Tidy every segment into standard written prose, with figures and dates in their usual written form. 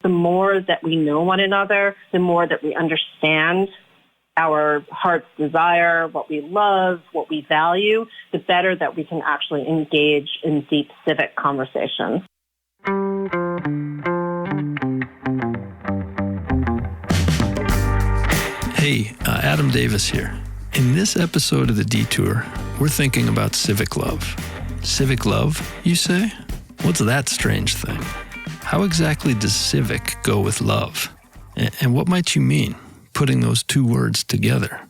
the more that we know one another, the more that we understand our heart's desire, what we love, what we value, the better that we can actually engage in deep civic conversations. Hey, Adam Davis here. In this episode of The Detour, we're thinking about civic love. Civic love, you say? What's that strange thing? How exactly does civic go with love? And what might you mean, putting those two words together?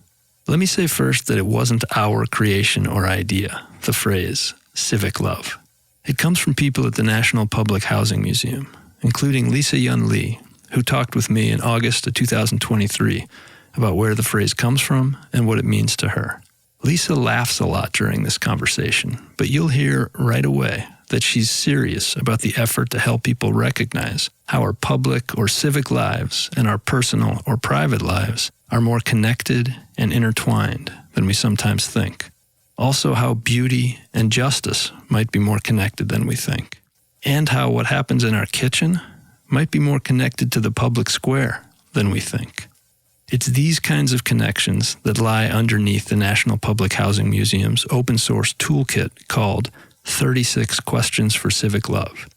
Let me say first that it wasn't our creation or idea, the phrase civic love. It comes from people at the National Public Housing Museum, including Lisa Yun Lee, who talked with me in August of 2023 about where the phrase comes from and what it means to her. Lisa laughs a lot during this conversation, but you'll hear right away that she's serious about the effort to help people recognize how our public or civic lives and our personal or private lives are more connected and intertwined than we sometimes think. Also, how beauty and justice might be more connected than we think. And how what happens in our kitchen might be more connected to the public square than we think. It's these kinds of connections that lie underneath the National Public Housing Museum's open source toolkit called 36 Questions for Civic Love,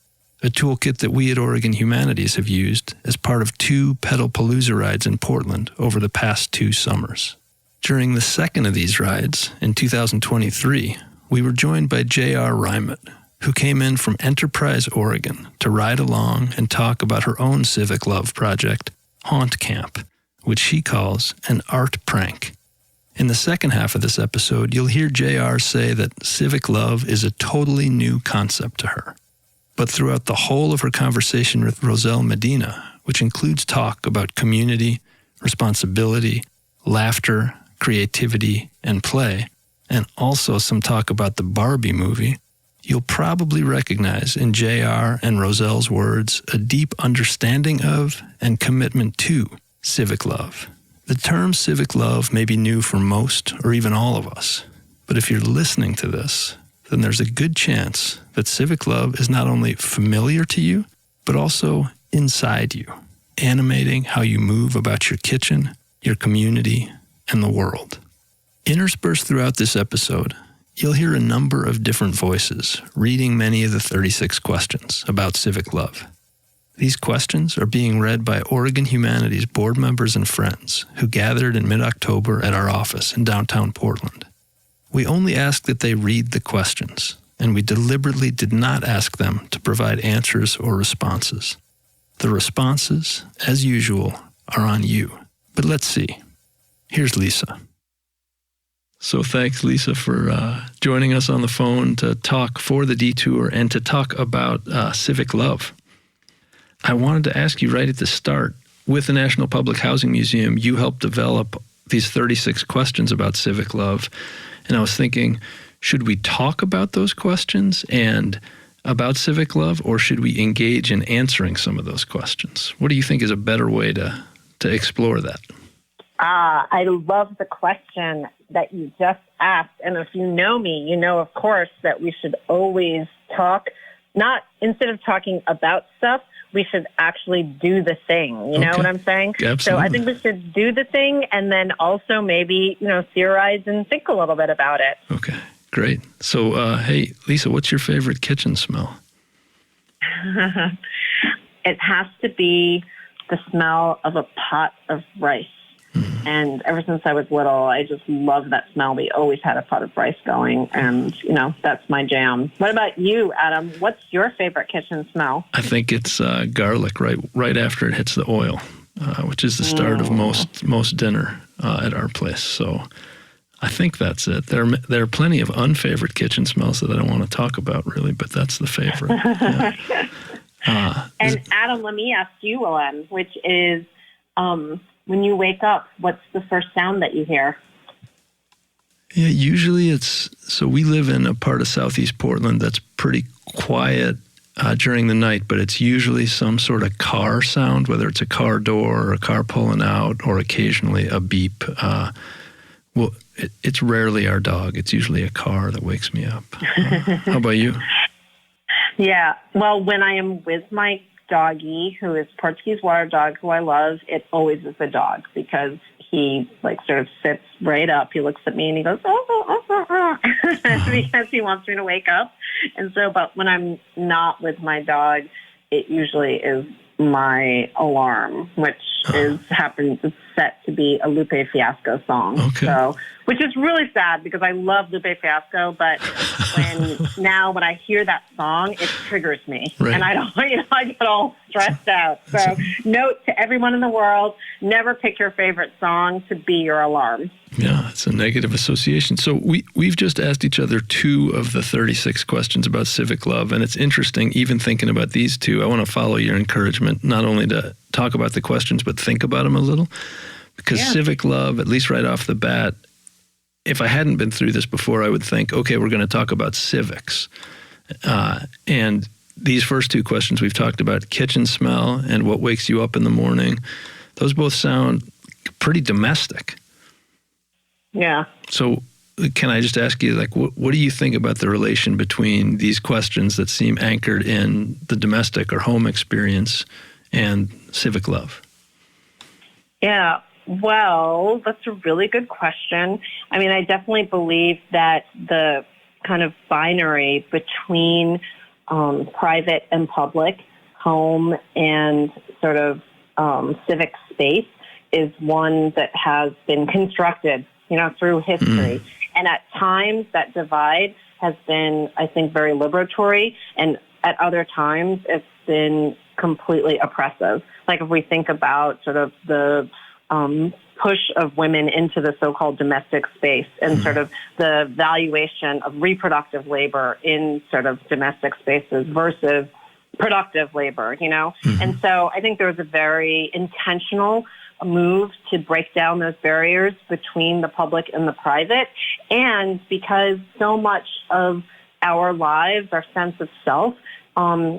a toolkit that we at Oregon Humanities have used as part of 2 Pedalpalooza rides in Portland over the past 2 summers. During the second of these rides, in 2023, we were joined by JR Rymut, who came in from Enterprise, Oregon, to ride along and talk about her own civic love project, Haunt Camp, which she calls an art prank. In the second half of this episode, you'll hear JR say that civic love is a totally new concept to her. But throughout the whole of her conversation with Roselle Medina, which includes talk about community, responsibility, laughter, creativity, and play, and also some talk about the Barbie movie, you'll probably recognize in JR and Roselle's words a deep understanding of and commitment to civic love. The term civic love may be new for most or even all of us, but if you're listening to this, then there's a good chance that civic love is not only familiar to you, but also inside you, animating how you move about your kitchen, your community, and the world. Interspersed throughout this episode, you'll hear a number of different voices reading many of the 36 questions about civic love. These questions are being read by Oregon Humanities board members and friends who gathered in mid-October at our office in downtown Portland. We only ask that they read the questions, and we deliberately did not ask them to provide answers or responses. The responses, as usual, are on you. But let's see. Here's Lisa. So thanks, Lisa, for joining us on the phone to talk for the Detour and to talk about civic love. I wanted to ask you right at the start, with the National Public Housing Museum, you helped develop these 36 questions about civic love. And I was thinking, should we talk about those questions and about civic love, or should we engage in answering some of those questions? What do you think is a better way to explore that? I love the question that you just asked. And if you know me, you know, of course, that we should always talk, not instead of talking about stuff, we should actually do the thing. You know what I'm saying? Absolutely. So I think we should do the thing and then also maybe, theorize and think a little bit about it. Okay, great. So, hey, Lisa, what's your favorite kitchen smell? It has to be the smell of a pot of rice. Mm-hmm. And ever since I was little, I just love that smell. We always had a pot of rice going, and, that's my jam. What about you, Adam? What's your favorite kitchen smell? I think it's garlic right after it hits the oil, which is the start of most dinner at our place. So I think that's it. There are plenty of unfavorite kitchen smells that I don't want to talk about, really, but that's the favorite. Yeah. And Adam, let me ask you one, which is, when you wake up, what's the first sound that you hear? Yeah, usually so we live in a part of Southeast Portland that's pretty quiet during the night, but it's usually some sort of car sound, whether it's a car door or a car pulling out or occasionally a beep. It's rarely our dog. It's usually a car that wakes me up. How about you? Yeah, well, when I am with my doggy, who is Portuguese water dog, who I love, it always is the dog because he sort of sits right up. He looks at me and he goes, because he wants me to wake up. And so, but when I'm not with my dog, it usually is my alarm, which happens to set to be a Lupe Fiasco song. Okay. So, which is really sad because I love Lupe Fiasco, but when I hear that song, it triggers me, right. And I don't, I get all stressed out. So, note to everyone in the world: never pick your favorite song to be your alarm. Yeah, it's a negative association. So we've just asked each other 2 of the 36 questions about civic love, and it's interesting, even thinking about these 2, I want to follow your encouragement, not only to talk about the questions, but think about them a little, because civic love, at least right off the bat, if I hadn't been through this before, I would think, okay, we're going to talk about civics. And these first 2 questions we've talked about, kitchen smell and what wakes you up in the morning, those both sound pretty domestic. Yeah. So can I just ask you, what do you think about the relation between these questions that seem anchored in the domestic or home experience and civic love? Yeah. Well, that's a really good question. I mean, I definitely believe that the kind of binary between private and public, home and sort of civic space is one that has been constructed through history. And at times that divide has been, I think, very liberatory. And at other times it's been completely oppressive. Like if we think about sort of the push of women into the so-called domestic space and sort of the valuation of reproductive labor in sort of domestic spaces versus productive labor, And so I think there was a very intentional move to break down those barriers between the public and the private. And because so much of our lives, our sense of self,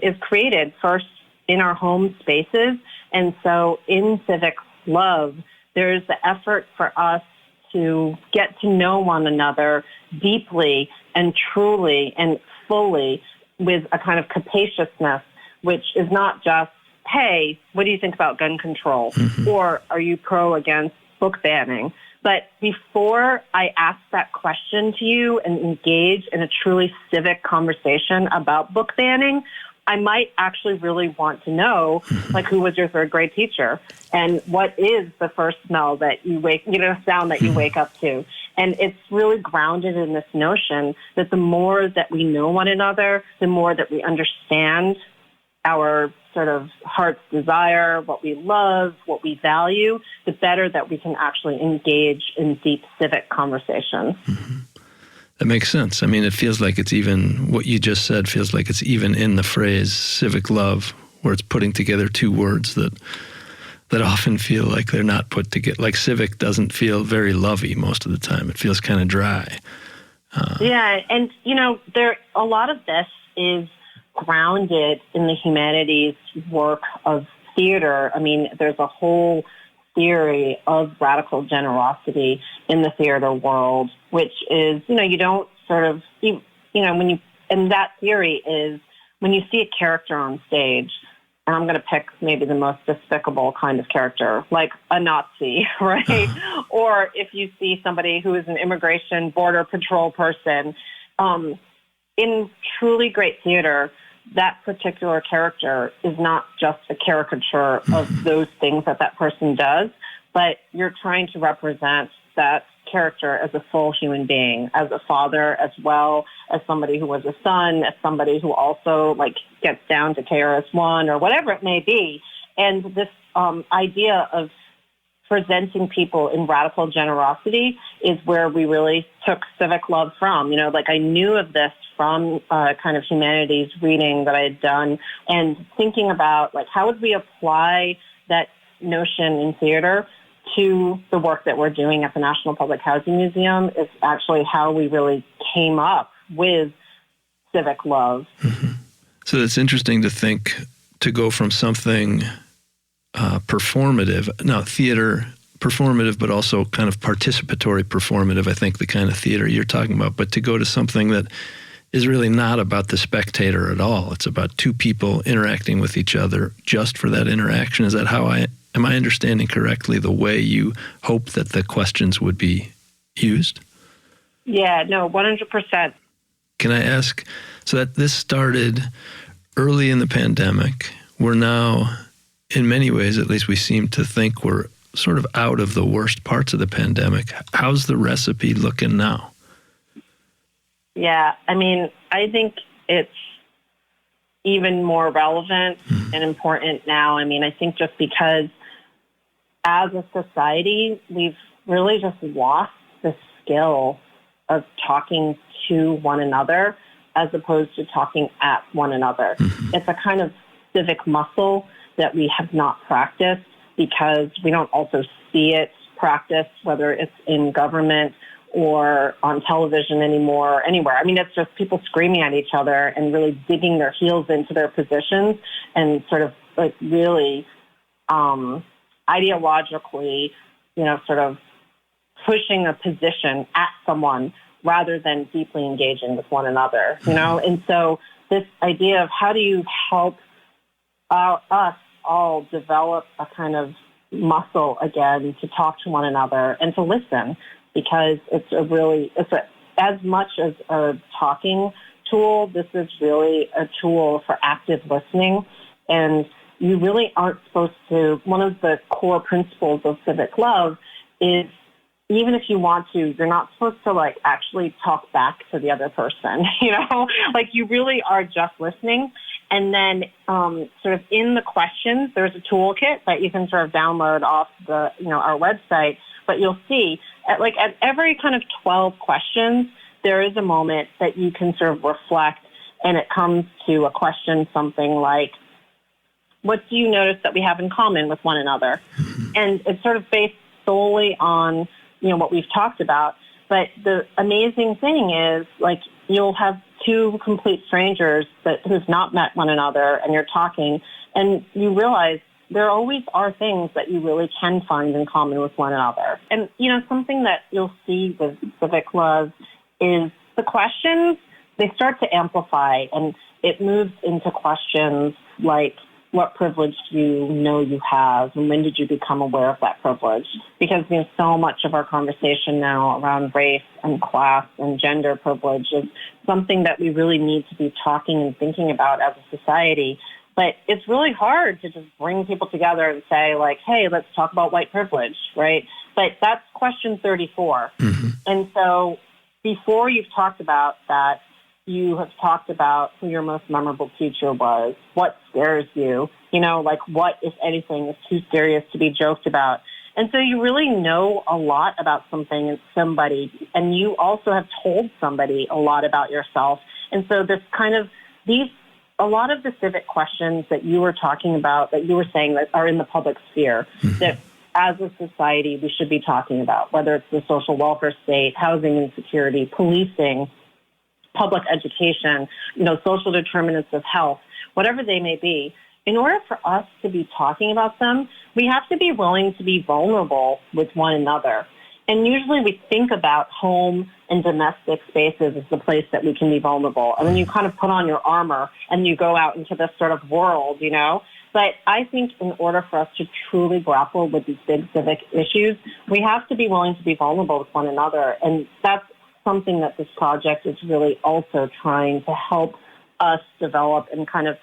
is created first in our home spaces. And so in civic love, there's the effort for us to get to know one another deeply and truly and fully with a kind of capaciousness, which is not just, hey, what do you think about gun control? Or are you pro against book banning? But before I ask that question to you and engage in a truly civic conversation about book banning, I might actually really want to know, who was your third grade teacher? And what is the first smell that you sound that you wake up to? And it's really grounded in this notion that the more that we know one another, the more that we understand our sort of heart's desire, what we love, what we value, the better that we can actually engage in deep civic conversations. That makes sense. I mean, it feels like it's even, what you just said feels like it's even in the phrase civic love, where it's putting together 2 words that often feel like they're not put together. Like civic doesn't feel very lovey most of the time. It feels kind of dry. Yeah, and, a lot of this is grounded in the humanities work of theater. I mean, there's a whole theory of radical generosity in the theater world, which is, you don't sort of, and that theory is when you see a character on stage, and I'm going to pick maybe the most despicable kind of character, like a Nazi, right? Or if you see somebody who is an immigration border patrol person, in truly great theater, that particular character is not just a caricature of those things that person does, but you're trying to represent that character as a full human being, as a father, as well as somebody who was a son, as somebody who also gets down to KRS-One or whatever it may be. And this idea of presenting people in radical generosity is where we really took civic love from. I knew of this from kind of humanities reading that I had done and thinking about how would we apply that notion in theater to the work that we're doing at the National Public Housing Museum is actually how we really came up with civic love. So it's interesting to think, to go from something performative, now theater performative, but also kind of participatory performative, I think the kind of theater you're talking about, but to go to something that is really not about the spectator at all. It's about two people interacting with each other just for that interaction. Is that am I understanding correctly the way you hope that the questions would be used? Yeah, no, 100%. Can I ask, so that this started early in the pandemic. We're now, in many ways, at least we seem to think we're sort of out of the worst parts of the pandemic. How's the recipe looking now? Yeah, I mean, I think it's even more relevant and important now. I mean, I think just because as a society, we've really just lost the skill of talking to one another as opposed to talking at one another. It's a kind of civic muscle that we have not practiced because we don't also see it practiced, whether it's in government or on television anymore, or anywhere. I mean, it's just people screaming at each other and really digging their heels into their positions and sort of like really ideologically, sort of pushing a position at someone rather than deeply engaging with one another, And so this idea of how do you help us all develop a kind of muscle again to talk to one another and to listen, because as much as a talking tool, this is really a tool for active listening. And you really aren't supposed to, one of the core principles of civic love is even if you want to, you're not supposed to actually talk back to the other person, you really are just listening. And then sort of in the questions, there's a toolkit that you can sort of download off the, our website, but you'll see at every kind of 12 questions, there is a moment that you can sort of reflect, and it comes to a question, something like, what do you notice that we have in common with one another? And it's sort of based solely on, what we've talked about. But the amazing thing is, you'll have two complete strangers who've not met one another, and you're talking, and you realize there always are things that you really can find in common with one another. And, something that you'll see with civic love is the questions, they start to amplify, and it moves into questions like, what privilege do you know you have, and when did you become aware of that privilege? Because so much of our conversation now around race and class and gender privilege is something that we really need to be talking and thinking about as a society. But it's really hard to just bring people together and say, hey, let's talk about white privilege, right? But that's question 34. And so before you've talked about that, you have talked about who your most memorable teacher was, what scares you, what, if anything, is too serious to be joked about. And so you really know a lot about something and somebody, and you also have told somebody a lot about yourself. And so this kind of, a lot of the civic questions that you were talking about, that you were saying that are in the public sphere, that as a society we should be talking about, whether it's the social welfare state, housing insecurity, policing, public education, social determinants of health, whatever they may be. In order for us to be talking about them, we have to be willing to be vulnerable with one another. And usually we think about home and domestic spaces as the place that we can be vulnerable. And then you kind of put on your armor and you go out into this sort of world, But I think in order for us to truly grapple with these big civic issues, we have to be willing to be vulnerable with one another. And that's something that this project is really also trying to help us develop and kind of,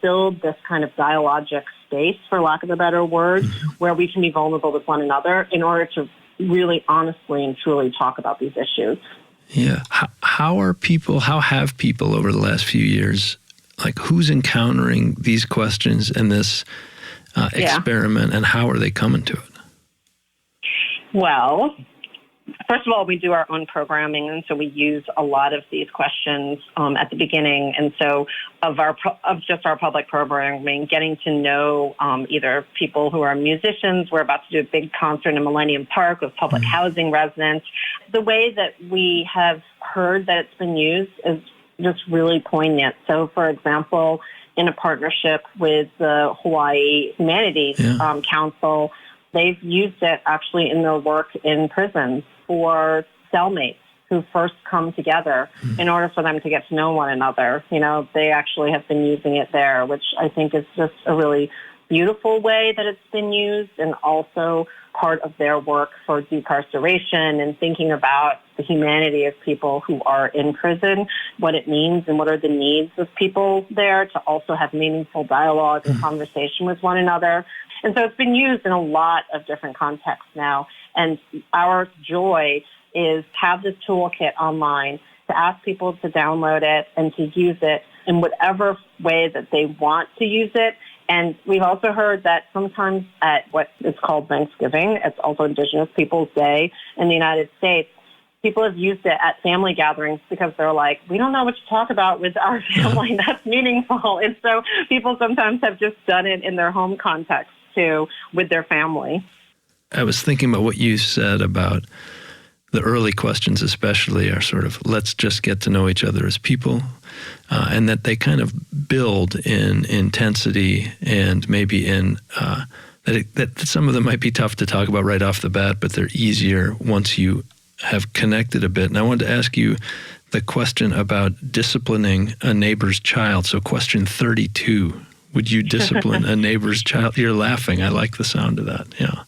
build this kind of dialogic space, for lack of a better word, where we can be vulnerable with one another in order to really honestly and truly talk about these issues. Yeah. How have people over the last few years, who's encountering these questions and this experiment, and how are they coming to it? Well, first of all, we do our own programming, and so we use a lot of these questions at the beginning. And so of just our public programming, getting to know either people who are musicians. We're about to do a big concert in Millennium Park with public housing residents. The way that we have heard that it's been used is just really poignant. So, for example, in a partnership with the Hawaii Humanities Council, they've used it actually in their work in prisons for cellmates who first come together in order for them to get to know one another. They actually have been using it there, which I think is just a really beautiful way that it's been used, and also part of their work for decarceration and thinking about the humanity of people who are in prison, what it means and what are the needs of people there to also have meaningful dialogue and conversation with one another. And so it's been used in a lot of different contexts now. And our joy is to have this toolkit online, to ask people to download it and to use it in whatever way that they want to use it. And we've also heard that sometimes at what is called Thanksgiving, it's also Indigenous Peoples Day in the United States, people have used it at family gatherings because they're like, we don't know what to talk about with our family. That's meaningful. And so people sometimes have just done it in their home context too, with their family. I was thinking about what you said about the early questions especially are sort of, let's just get to know each other as people, and that they kind of build in intensity and maybe in that some of them might be tough to talk about right off the bat, but they're easier once you have connected a bit. And I wanted to ask you the question about disciplining a neighbor's child. So question 32, would you discipline a neighbor's child? You're laughing. I like the sound of that. Yeah.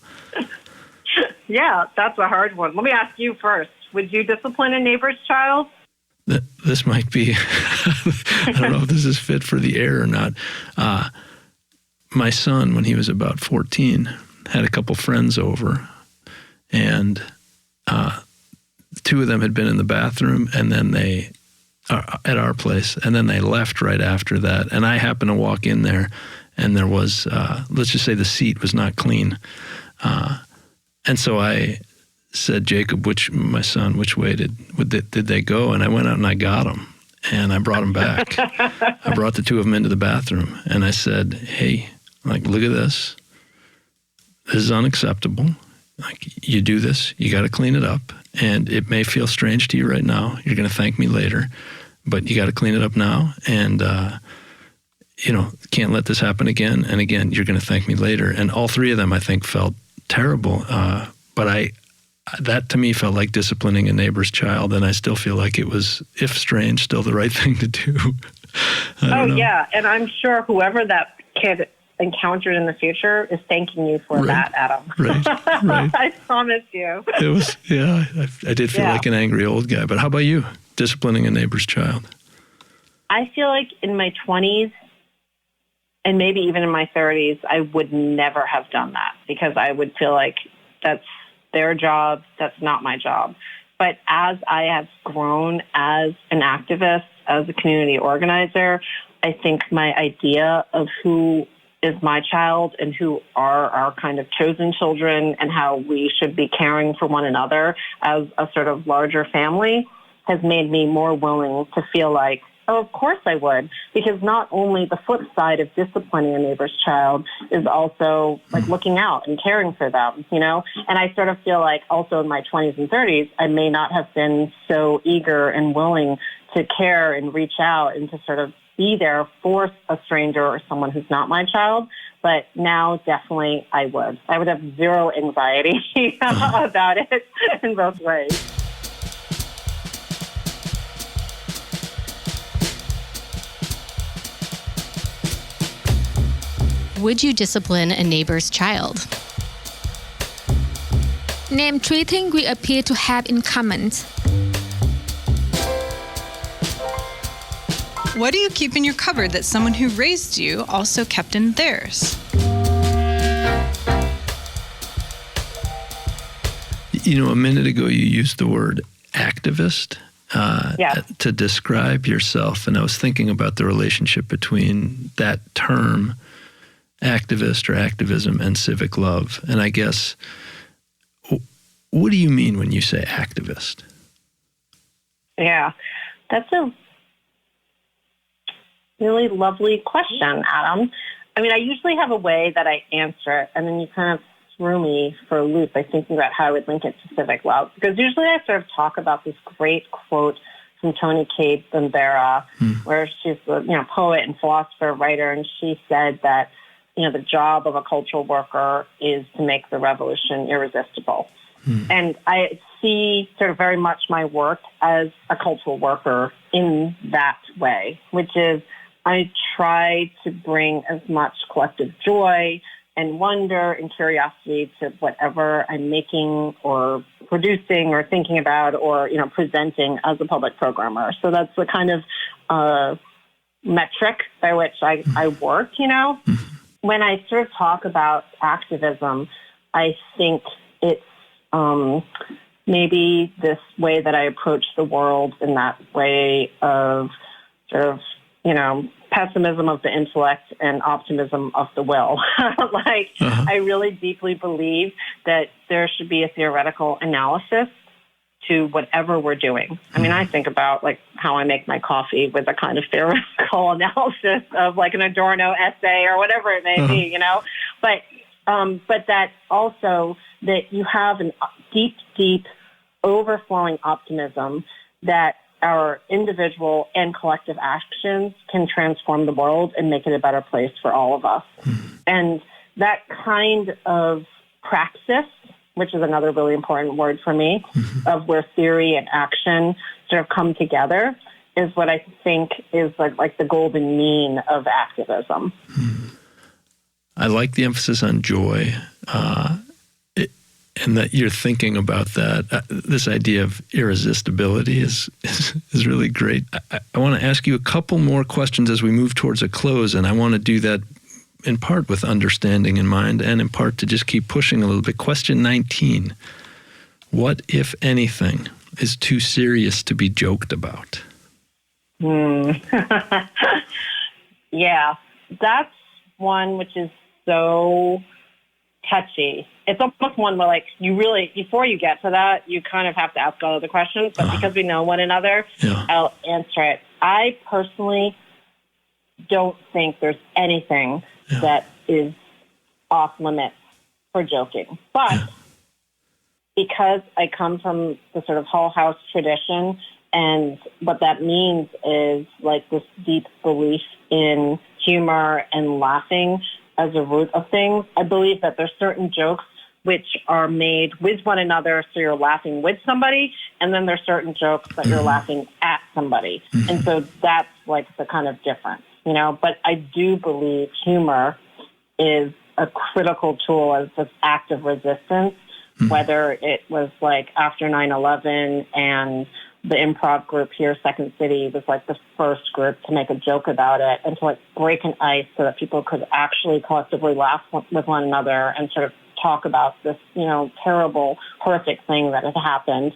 Yeah, that's a hard one. Let me ask you first. Would you discipline a neighbor's child? This might be, I don't know if this is fit for the air or not. My son, when he was about 14, had a couple friends over, and two of them had been in the bathroom, and then they, at our place, and then they left right after that. And I happened to walk in there, and there was, let's just say the seat was not clean. And so I said, Jacob, my son, which way did they go? And I went out and I got them, and I brought them back. I brought the two of them into the bathroom, and I said, hey, look at this. This is unacceptable. You do this, you got to clean it up. And it may feel strange to you right now. You're going to thank me later, but you got to clean it up now. And, can't let this happen again. And again, you're going to thank me later. And all three of them, I think, felt terrible. But that to me felt like disciplining a neighbor's child. And I still feel like it was, if strange, still the right thing to do. I don't know. Yeah. And I'm sure whoever that kid encountered in the future is thanking you for that, Adam. Right. I promise you. It was, yeah, I did feel like an angry old guy. But how about you, disciplining a neighbor's child? I feel like in my 20s and maybe even in my 30s, I would never have done that because I would feel like that's their job, that's not my job. But as I have grown as an activist, as a community organizer, I think my idea of who is my child and who are our kind of chosen children and how we should be caring for one another as a sort of larger family has made me more willing to feel like, oh, of course I would, because not only the flip side of disciplining a neighbor's child is also like looking out and caring for them, And I sort of feel like also in my 20s and 30s, I may not have been so eager and willing to care and reach out and to sort of be there for a stranger or someone who's not my child. But now definitely I would. I would have zero anxiety about it in both ways. Would you discipline a neighbor's child? Name 3 things we appear to have in common. What do you keep in your cupboard that someone who raised you also kept in theirs? A minute ago you used the word activist to describe yourself, and I was thinking about the relationship between that term, activist or activism, and civic love. And I guess, what do you mean when you say activist? Yeah, that's a really lovely question, Adam. I mean, I usually have a way that I answer it, and then you kind of threw me for a loop by thinking about how I would link it to civic love. Because usually I sort of talk about this great quote from Toni Cade Bambara, where she's a poet and philosopher, writer, and she said that the job of a cultural worker is to make the revolution irresistible. And it's see sort of very much my work as a cultural worker in that way, which is I try to bring as much collective joy and wonder and curiosity to whatever I'm making or producing or thinking about or, presenting as a public programmer. So that's the kind of metric by which I work, When I sort of talk about activism, I think it's maybe this way that I approach the world in that way of sort of, pessimism of the intellect and optimism of the will. I really deeply believe that there should be a theoretical analysis to whatever we're doing. I mean, I think about how I make my coffee with a kind of theoretical analysis of an Adorno essay or whatever it may be, But that also that you have a deep, overflowing optimism that our individual and collective actions can transform the world and make it a better place for all of us. And that kind of praxis, which is another really important word for me, of where theory and action sort of come together, is what I think is like the golden mean of activism. I like the emphasis on joy, and that you're thinking about that. This idea of irresistibility is really great. I want to ask you a couple more questions as we move towards a close, and I want to do that in part with understanding in mind and in part to just keep pushing a little bit. Question 19. What, if anything, is too serious to be joked about? Yeah, that's one which is so touchy. It's almost one where you really, before you get to that, you kind of have to ask all of the questions, but because we know one another, I'll answer it. I personally don't think there's anything that is off limits for joking. But because I come from the sort of Hull House tradition, and what that means is this deep belief in humor and laughing as a root of things, I believe that there's certain jokes which are made with one another, so you're laughing with somebody, and then there's certain jokes that you're laughing at somebody. And so that's the kind of difference, But I do believe humor is a critical tool as this act of resistance, whether it was after 9/11 and the improv group here, Second City, was the first group to make a joke about it and to break an ice so that people could actually collectively laugh with one another and sort of talk about this, terrible, horrific thing that had happened,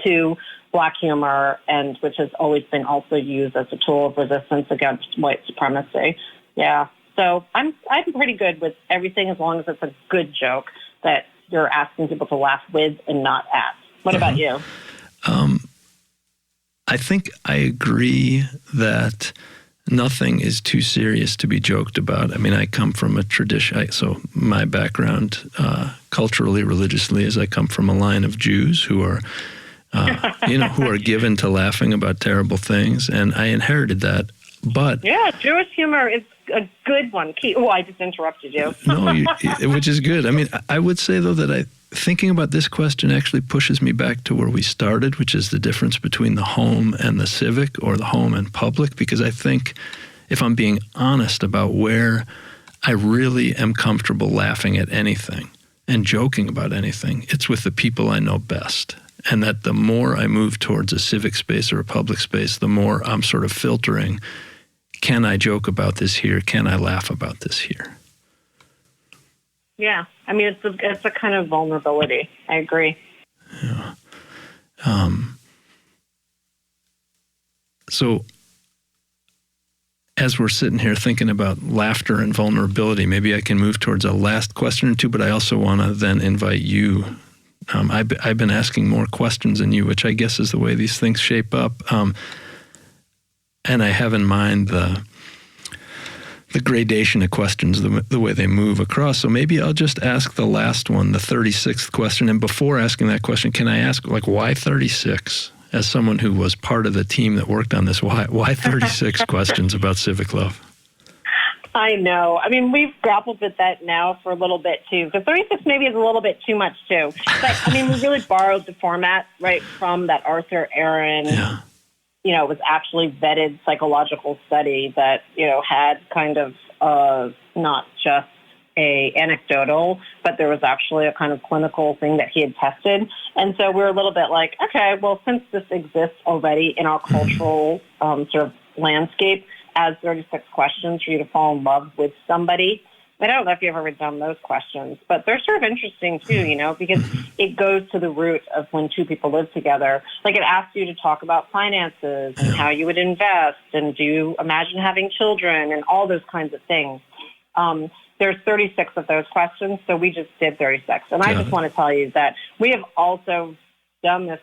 to Black humor, and which has always been also used as a tool of resistance against white supremacy. Yeah. So I'm pretty good with everything as long as it's a good joke that you're asking people to laugh with and not at. What about you? I think I agree that nothing is too serious to be joked about. I mean, I come from a tradition, so my background culturally, religiously, is I come from a line of Jews who are, who are given to laughing about terrible things, and I inherited that. But yeah, Jewish humor is a good one. Oh, I just interrupted you. No, which is good. I mean, I would say, though, that thinking about this question actually pushes me back to where we started, which is the difference between the home and the civic, or the home and public, because I think if I'm being honest about where I really am comfortable laughing at anything and joking about anything, it's with the people I know best. And that the more I move towards a civic space or a public space, the more I'm sort of filtering, can I joke about this here? Can I laugh about this here? Yeah. I mean, it's a kind of vulnerability. I agree. Yeah. So as we're sitting here thinking about laughter and vulnerability, maybe I can move towards a last question or two, but I also want to then invite you. I've been asking more questions than you, which I guess is the way these things shape up. And I have in mind the gradation of questions, the way they move across. So maybe I'll just ask the last one, the 36th question. And before asking that question, can I ask, why 36? As someone who was part of the team that worked on this, why 36 questions about civic love? I know. I mean, we've grappled with that now for a little bit, too. Because 36 maybe is a little bit too much, too. But, I mean, we really borrowed the format right from that Arthur Aaron, it was actually vetted psychological study that, had kind of not just a anecdotal, but there was actually a kind of clinical thing that he had tested. And so we're a little bit like, okay, well, since this exists already in our cultural sort of landscape as 36 questions for you to fall in love with somebody, I don't know if you've ever done those questions, but they're sort of interesting too, because it goes to the root of when two people live together. Like it asks you to talk about finances and how you would invest and do you imagine having children and all those kinds of things. There's 36 of those questions, so we just did 36. And I just want to tell you that we have also done this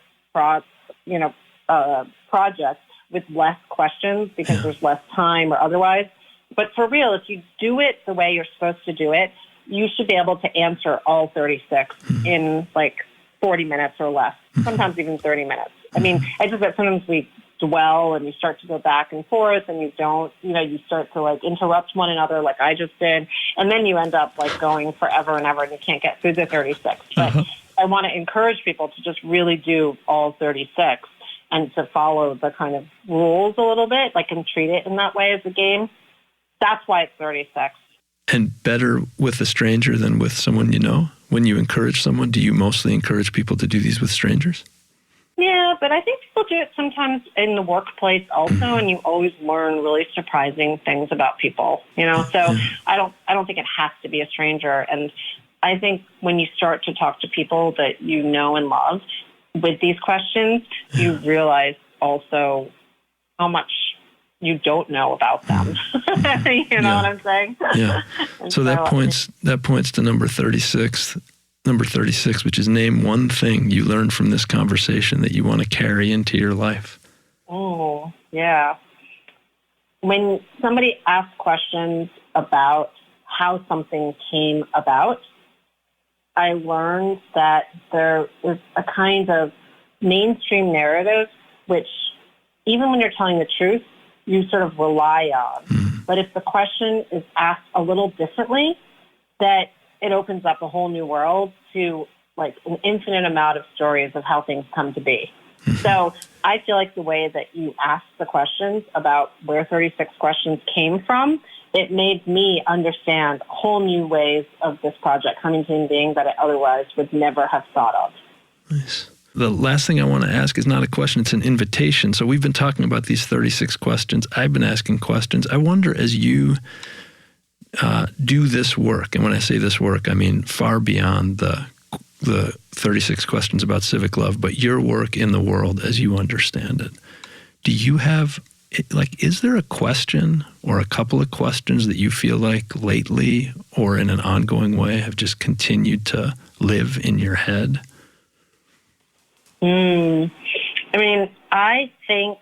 project with less questions because there's less time or otherwise. But for real, if you do it the way you're supposed to do it, you should be able to answer all 36 in like 40 minutes or less, sometimes even 30 minutes. I mean, it's just that sometimes we dwell and you start to go back and forth and you don't, you start to like interrupt one another like I just did. And then you end up like going forever and ever and you can't get through the 36. But I want to encourage people to just really do all 36 and to follow the kind of rules a little bit, like and treat it in that way as a game. That's why it's 36. And better with a stranger than with someone you know? When you encourage someone, do you mostly encourage people to do these with strangers? Yeah, but I think people do it sometimes in the workplace also, and you always learn really surprising things about people, So I don't think it has to be a stranger. And I think when you start to talk to people that you know and love with these questions, you realize also how much you don't know about them. You know what I'm saying? Yeah. So that points to number 36. Number 36, which is name one thing you learned from this conversation that you want to carry into your life. Oh, yeah. When somebody asks questions about how something came about, I learned that there is a kind of mainstream narrative, which even when you're telling the truth, you sort of rely on. But if the question is asked a little differently, that it opens up a whole new world to like an infinite amount of stories of how things come to be. So I feel like the way that you ask the questions about where 36 questions came from, it made me understand whole new ways of this project coming to being that I otherwise would never have thought of. Nice. The last thing I want to ask is not a question, it's an invitation. So we've been talking about these 36 questions. I've been asking questions. I wonder, as you do this work, and when I say this work, I mean far beyond the 36 questions about civic love, but your work in the world as you understand it. Do you have, is there a question or a couple of questions that you feel like lately or in an ongoing way have just continued to live in your head? I mean, I think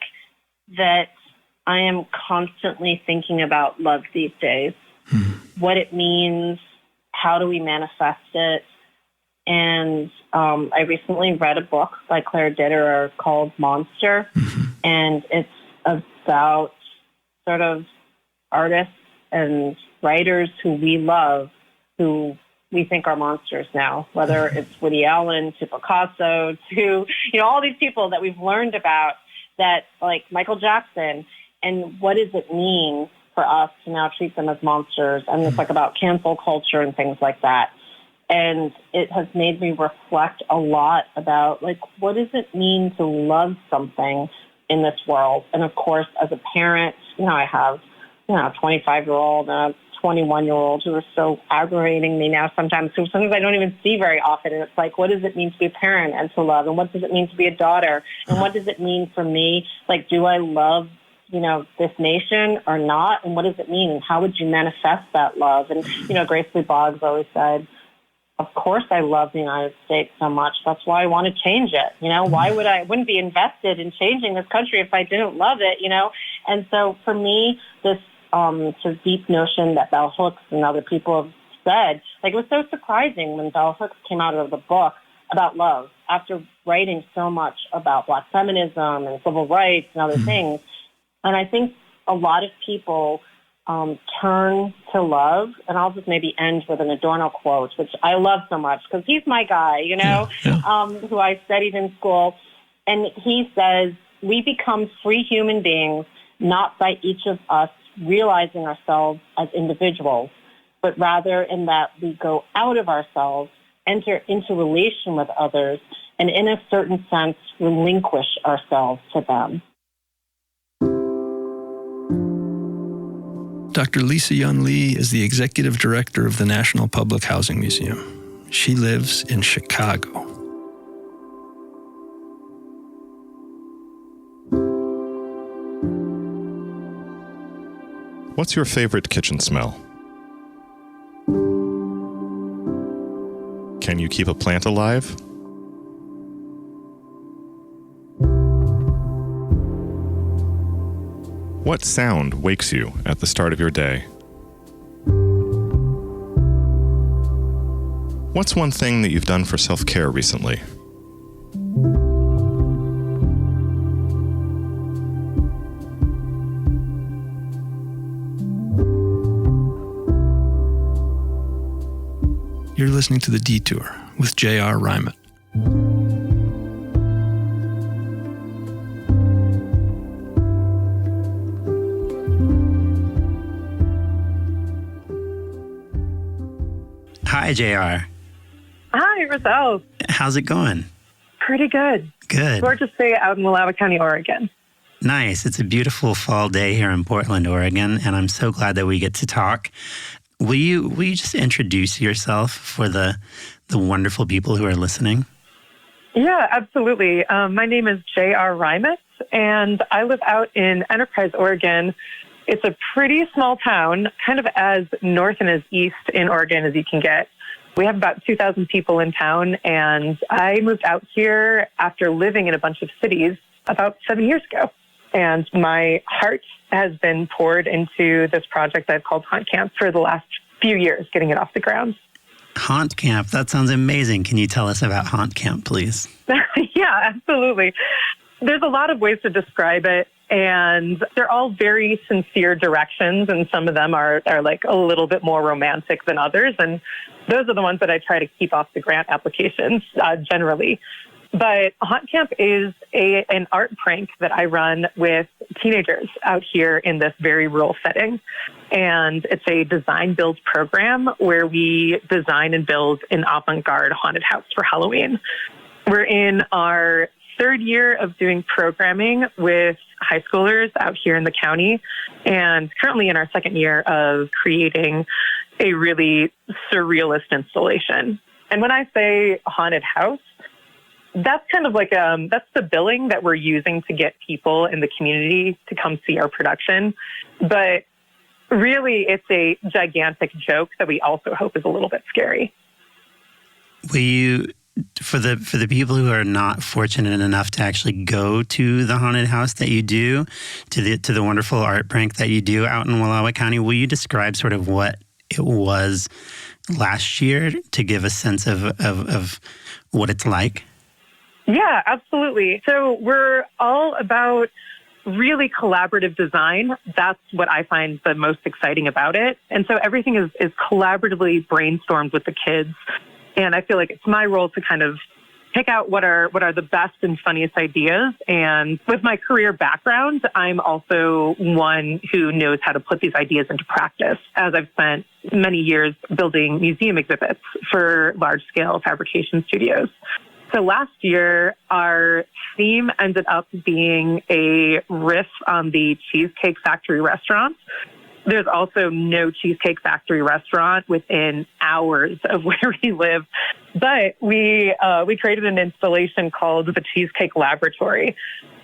that I am constantly thinking about love these days, what it means, how do we manifest it. And I recently read a book by Claire Detour called Monster, and it's about sort of artists and writers who we love, who we think are monsters now, whether it's Woody Allen to Picasso to, all these people that we've learned about that, like Michael Jackson, and what does it mean for us to now treat them as monsters? And it's like about cancel culture and things like that. And it has made me reflect a lot about, like, what does it mean to love something in this world? And of course, as a parent, I have, a 25-year-old and a 21-year-old who are so aggravating me now sometimes, who sometimes I don't even see very often. And it's like, what does it mean to be a parent and to love? And what does it mean to be a daughter? And what does it mean for me? Like, do I love, this nation or not? And what does it mean? And how would you manifest that love? And, Grace Lee Boggs always said, of course I love the United States so much. That's why I want to change it. Why would I wouldn't be invested in changing this country if I didn't love it, And so for me, this sort of deep notion that bell hooks and other people have said, like, it was so surprising when bell hooks came out of the book about love after writing so much about Black feminism and civil rights and other things. And I think a lot of people turn to love. And I'll just maybe end with an Adorno quote, which I love so much because he's my guy, who I studied in school. And he says, we become free human beings, not by each of us realizing ourselves as individuals, but rather in that we go out of ourselves, enter into relation with others, and in a certain sense, relinquish ourselves to them. Dr. Lisa Yun Lee is the executive director of the National Public Housing Museum. She lives in Chicago. What's your favorite kitchen smell? Can you keep a plant alive? What sound wakes you at the start of your day? What's one thing that you've done for self-care recently? You're listening to The Detour with JR Rymut. Hi, JR. Hi, Roselle. How's it going? Pretty good. Good. Gorgeous day out in Wallowa County, Oregon. Nice. It's a beautiful fall day here in Portland, Oregon, and I'm so glad that we get to talk. Will you just introduce yourself for the wonderful people who are listening? Yeah, absolutely. My name is JR Rymut, and I live out in Enterprise, Oregon. It's a pretty small town, kind of as north and as east in Oregon as you can get. We have about 2,000 people in town, and I moved out here after living in a bunch of cities about 7 years ago. And my heart has been poured into this project I've called Haunt Camp for the last few years, getting it off the ground. Haunt Camp, that sounds amazing. Can you tell us about Haunt Camp, please? Yeah, absolutely. There's a lot of ways to describe it, and they're all very sincere directions, and some of them are like a little bit more romantic than others, and those are the ones that I try to keep off the grant applications generally. But Haunt Camp is an art prank that I run with teenagers out here in this very rural setting. And it's a design-build program where we design and build an avant-garde haunted house for Halloween. We're in our third year of doing programming with high schoolers out here in the county, and currently in our second year of creating a really surrealist installation. And when I say haunted house, that's kind of like, that's the billing that we're using to get people in the community to come see our production. But really, it's a gigantic joke that we also hope is a little bit scary. Will you, for the people who are not fortunate enough to actually go to the haunted house that you do, to the wonderful art prank that you do out in Wallowa County, will you describe sort of what it was last year to give a sense of what it's like? Yeah, absolutely. So we're all about really collaborative design. That's what I find the most exciting about it. And so everything is collaboratively brainstormed with the kids. And I feel like it's my role to kind of pick out what are the best and funniest ideas. And with my career background, I'm also one who knows how to put these ideas into practice, as I've spent many years building museum exhibits for large-scale fabrication studios. So last year, our theme ended up being a riff on the Cheesecake Factory restaurant. There's also no Cheesecake Factory restaurant within hours of where we live. But we created an installation called the Cheesecake Laboratory.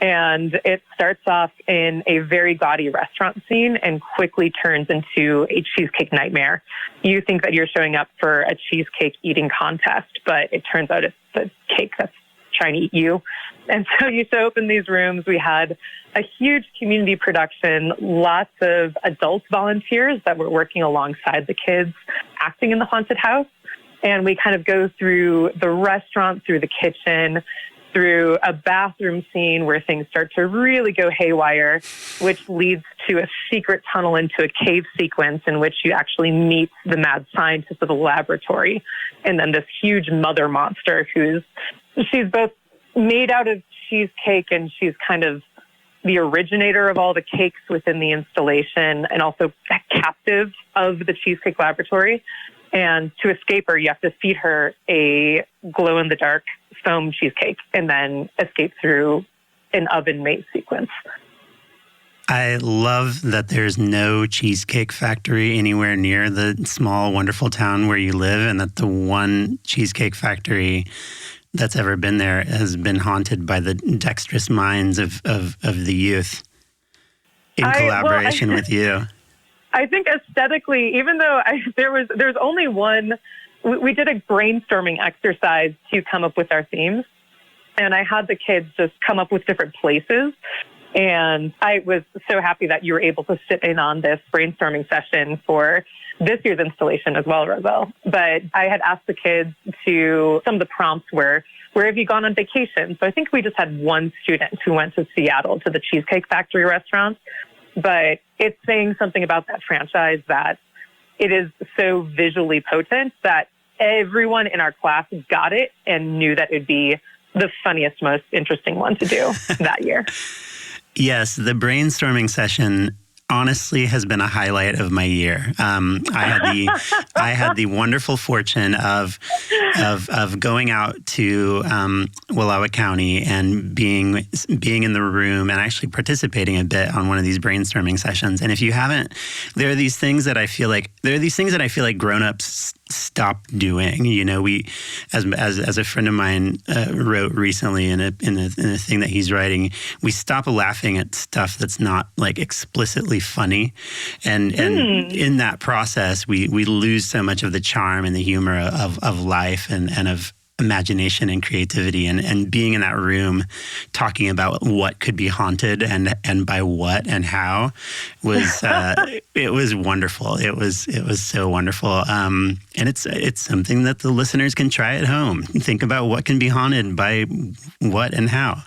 And it starts off in a very gaudy restaurant scene and quickly turns into a cheesecake nightmare. You think that you're showing up for a cheesecake eating contest, but it turns out it's the cake that's trying to eat you. And so you show up in these rooms. We had a huge community production, lots of adult volunteers that were working alongside the kids acting in the haunted house. And we kind of go through the restaurant, through the kitchen, through a bathroom scene where things start to really go haywire, which leads to a secret tunnel into a cave sequence in which you actually meet the mad scientist of the laboratory. And then this huge mother monster she's both made out of cheesecake and she's kind of the originator of all the cakes within the installation and also captive of the Cheesecake Laboratory. And to escape her, you have to feed her a glow-in-the-dark foam cheesecake and then escape through an oven-made sequence. I love that there's no cheesecake factory anywhere near the small, wonderful town where you live, and that the one cheesecake factory that's ever been there has been haunted by the dexterous minds of the youth in collaboration with you. I think aesthetically, even though there's only one, we did a brainstorming exercise to come up with our themes, and I had the kids just come up with different places. And I was so happy that you were able to sit in on this brainstorming session for this year's installation as well, Roselle. But I had asked the kids some of the prompts were, where have you gone on vacation? So I think we just had one student who went to Seattle to the Cheesecake Factory restaurants. But it's saying something about that franchise that it is so visually potent that everyone in our class got it and knew that it'd be the funniest, most interesting one to do that year. Yes, the brainstorming session honestly has been a highlight of my year. I had the wonderful fortune of going out to Wallowa County and being in the room and actually participating a bit on one of these brainstorming sessions. And if you haven't, there are these things that I feel like grown-ups stop doing. You know, we, as a friend of mine wrote recently in a thing that he's writing, we stop laughing at stuff that's not like explicitly funny, and in that process, we lose so much of the charm and the humor of life and of imagination and creativity, and being in that room talking about what could be haunted and by what and how was it was wonderful. It was so wonderful. And it's something that the listeners can try at home. Think about what can be haunted by what and how.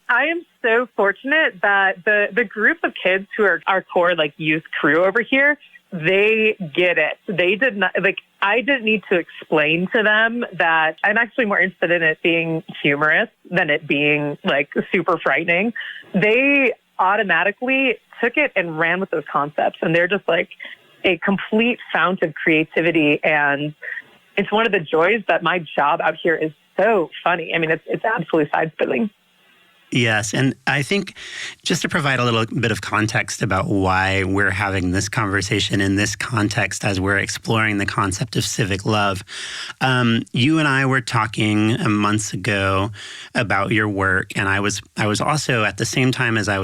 I am so fortunate that the group of kids who are our core like youth crew over here, they get it. They did not, like, I didn't need to explain to them that I'm actually more interested in it being humorous than it being like super frightening. They automatically took it and ran with those concepts, and they're just like a complete fount of creativity. And it's one of the joys that my job out here is so funny. I mean, it's absolutely side-spilling. Yes, and I think just to provide a little bit of context about why we're having this conversation in this context as we're exploring the concept of civic love, you and I were talking months ago about your work, and I was also at the same time as I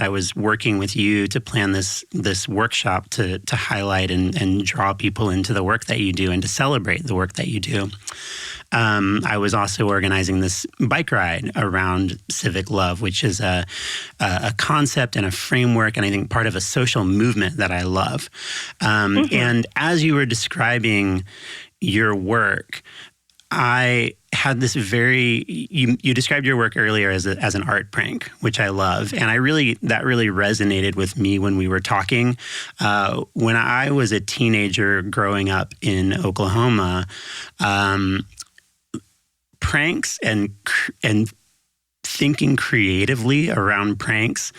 was working with you to plan this workshop to highlight and draw people into the work that you do and to celebrate the work that you do. I was also organizing this bike ride around civic love, which is a concept and a framework, and I think part of a social movement that I love. And as you were describing your work, I had this you described your work earlier as an art prank, which I love. And that really resonated with me when we were talking. When I was a teenager growing up in Oklahoma, pranks and thinking creatively around pranks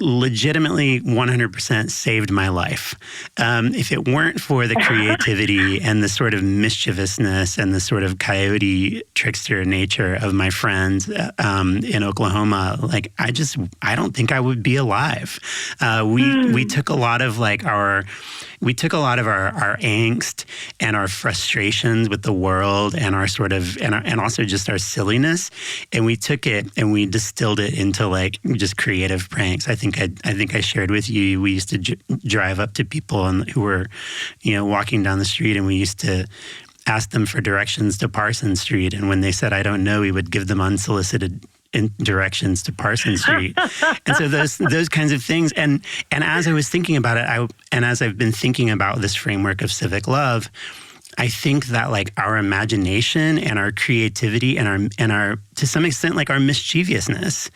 legitimately 100% saved my life. If it weren't for the creativity and the sort of mischievousness and the sort of coyote trickster nature of my friends in Oklahoma, like I don't think I would be alive. We took a lot of our angst and our frustrations with the world and our sort of and also just our silliness, and we took it and we distilled it into like just creative pranks. I think I shared with you. We used to drive up to people who were, walking down the street, and we used to ask them for directions to Parsons Street, and when they said I don't know, we would give them unsolicited directions to Parsons Street. And so those kinds of things. And as I was thinking about it, and as I've been thinking about this framework of civic love, I think that like our imagination and our creativity and our to some extent like our mischievousness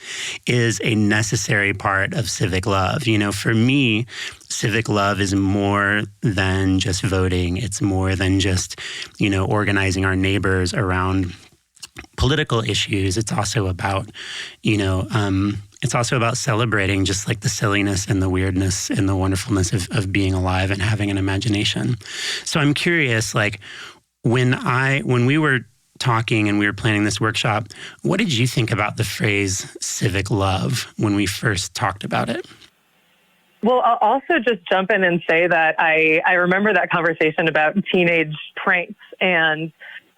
is a necessary part of civic love. You know, for me, civic love is more than just voting. It's more than just, you know, organizing our neighbors around political issues. It's also about, you know, it's also about celebrating just like the silliness and the weirdness and the wonderfulness of being alive and having an imagination. So I'm curious, like when we were talking and we were planning this workshop, what did you think about the phrase civic love when we first talked about it? Well, I'll also just jump in and say that I remember that conversation about teenage pranks, and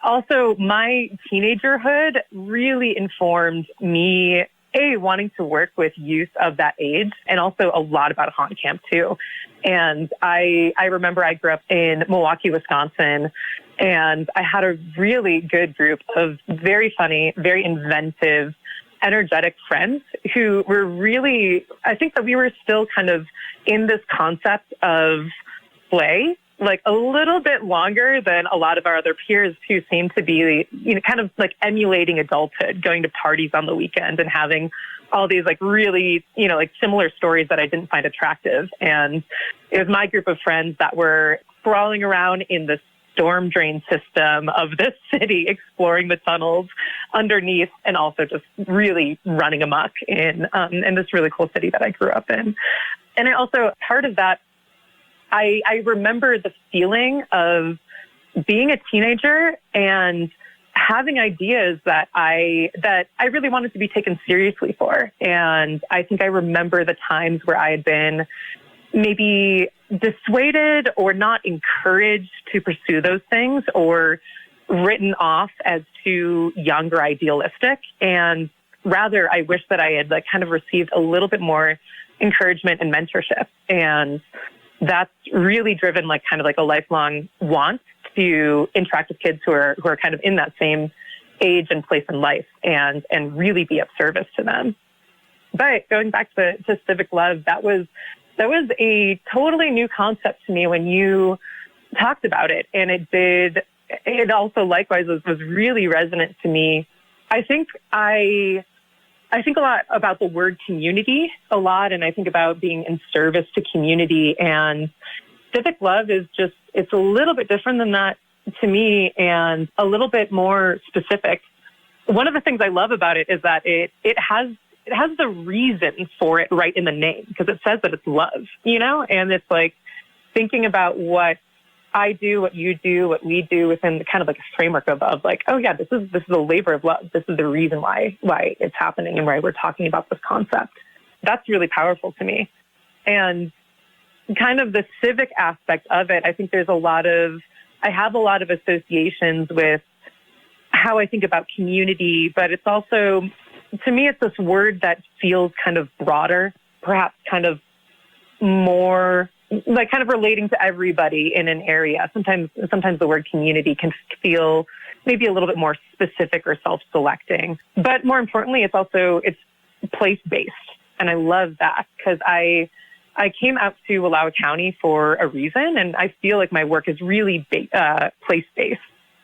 also my teenagerhood really informed me, wanting to work with youth of that age, and also a lot about haunt camp too. And I remember I grew up in Milwaukee, Wisconsin, and I had a really good group of very funny, very inventive, energetic friends who were really, I think that we were still kind of in this concept of play, like a little bit longer than a lot of our other peers who seem to be, you know, kind of like emulating adulthood, going to parties on the weekend and having all these like really, you know, like similar stories that I didn't find attractive. And it was my group of friends that were crawling around in the storm drain system of this city, exploring the tunnels underneath, and also just really running amok in this really cool city that I grew up in. And I also, part of that, I remember the feeling of being a teenager and having ideas that I really wanted to be taken seriously for. And I think I remember the times where I had been maybe dissuaded or not encouraged to pursue those things, or written off as too young or idealistic. And rather, I wish that I had like kind of received a little bit more encouragement and mentorship. And that's really driven like kind of like a lifelong want to interact with kids who are kind of in that same age and place in life, and really be of service to them. But going back to civic love, that was a totally new concept to me when you talked about it. And it also likewise was really resonant to me. I think a lot about the word community a lot, and I think about being in service to community, and civic love is just, it's a little bit different than that to me, and a little bit more specific. One of the things I love about it is that it has the reason for it right in the name, because it says that it's love, you know, and it's like thinking about what I do, what you do, what we do within kind of like a framework of like, oh yeah, this is a labor of love. This is the reason why it's happening and why we're talking about this concept. That's really powerful to me. And kind of the civic aspect of it, I think I have a lot of associations with how I think about community, but it's also, to me, it's this word that feels kind of broader, perhaps kind of more like kind of relating to everybody in an area. Sometimes the word community can feel maybe a little bit more specific or self-selecting. But more importantly, it's place-based. And I love that, because I came out to Wallowa County for a reason, and I feel like my work is really place-based.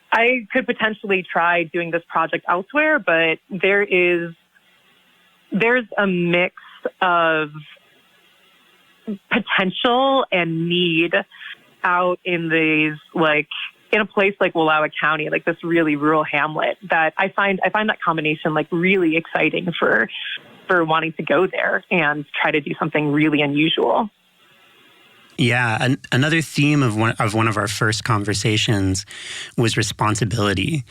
I could potentially try doing this project elsewhere, but there's a mix of potential and need out in these, like, in a place like Wallowa County, like this really rural hamlet, that I find that combination like really exciting for wanting to go there and try to do something really unusual. Yeah, another theme of one of our first conversations was responsibility.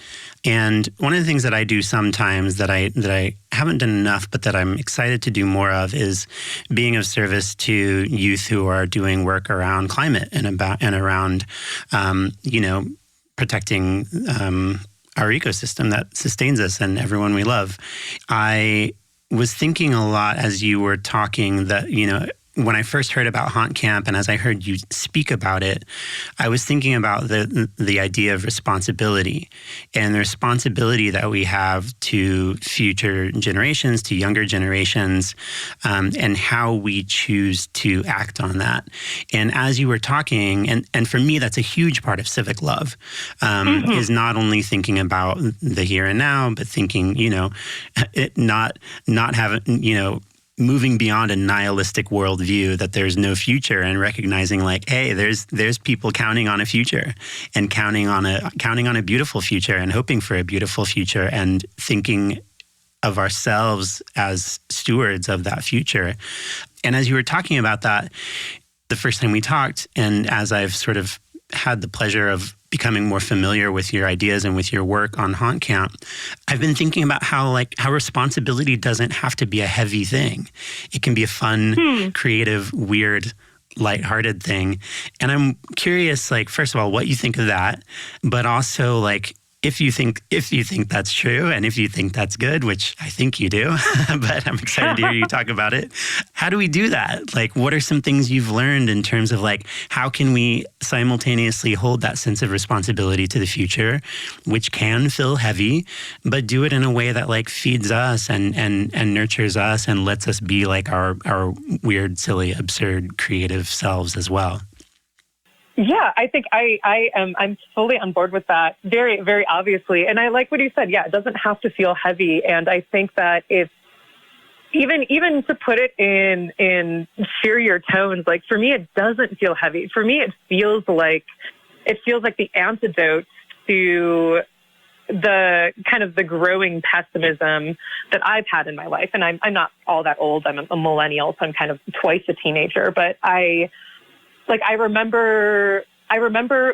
And one of the things that I do sometimes that I haven't done enough, but that I'm excited to do more of, is being of service to youth who are doing work around climate and around protecting our ecosystem that sustains us and everyone we love. I was thinking a lot as you were talking that, you know, when I first heard about Haunt Camp, and as I heard you speak about it, I was thinking about the idea of responsibility and the responsibility that we have to future generations, to younger generations, and how we choose to act on that. And as you were talking, and for me, that's a huge part of civic love, is not only thinking about the here and now, but thinking, not having, moving beyond a nihilistic worldview that there's no future, and recognizing like, hey, there's people counting on a future and counting on a beautiful future and hoping for a beautiful future and thinking of ourselves as stewards of that future. And as you were talking about that, the first time we talked, and as I've sort of had the pleasure of becoming more familiar with your ideas and with your work on Haunt Camp, I've been thinking about how responsibility doesn't have to be a heavy thing. It can be a fun, creative, weird, lighthearted thing. And I'm curious, first of all, what you think of that, but also if you think that's true, and if you think that's good, which I think you do, but I'm excited to hear you talk about it. How do we do that? What are some things you've learned in terms of how can we simultaneously hold that sense of responsibility to the future, which can feel heavy, but do it in a way that feeds us and nurtures us and lets us be our weird, silly, absurd, creative selves as well? Yeah, I think I'm fully on board with that, very, very obviously. And I like what you said. Yeah, it doesn't have to feel heavy. And I think that if even to put it in cheerier tones, for me, it doesn't feel heavy. For me, it feels like the antidote to the kind of the growing pessimism that I've had in my life. And I'm not all that old. I'm a millennial, so I'm kind of twice a teenager. But I remember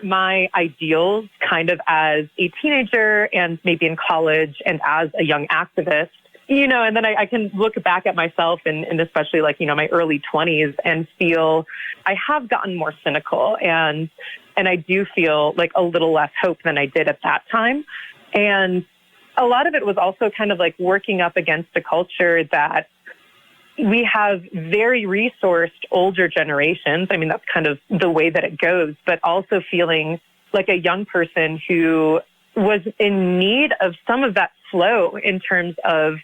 my ideals kind of as a teenager and maybe in college and as a young activist, and then I can look back at myself and especially my early 20s and feel I have gotten more cynical and I do feel a little less hope than I did at that time. And a lot of it was also kind of working up against a culture that we have very resourced older generations. I mean, that's kind of the way that it goes, but also feeling like a young person who was in need of some of that flow in terms of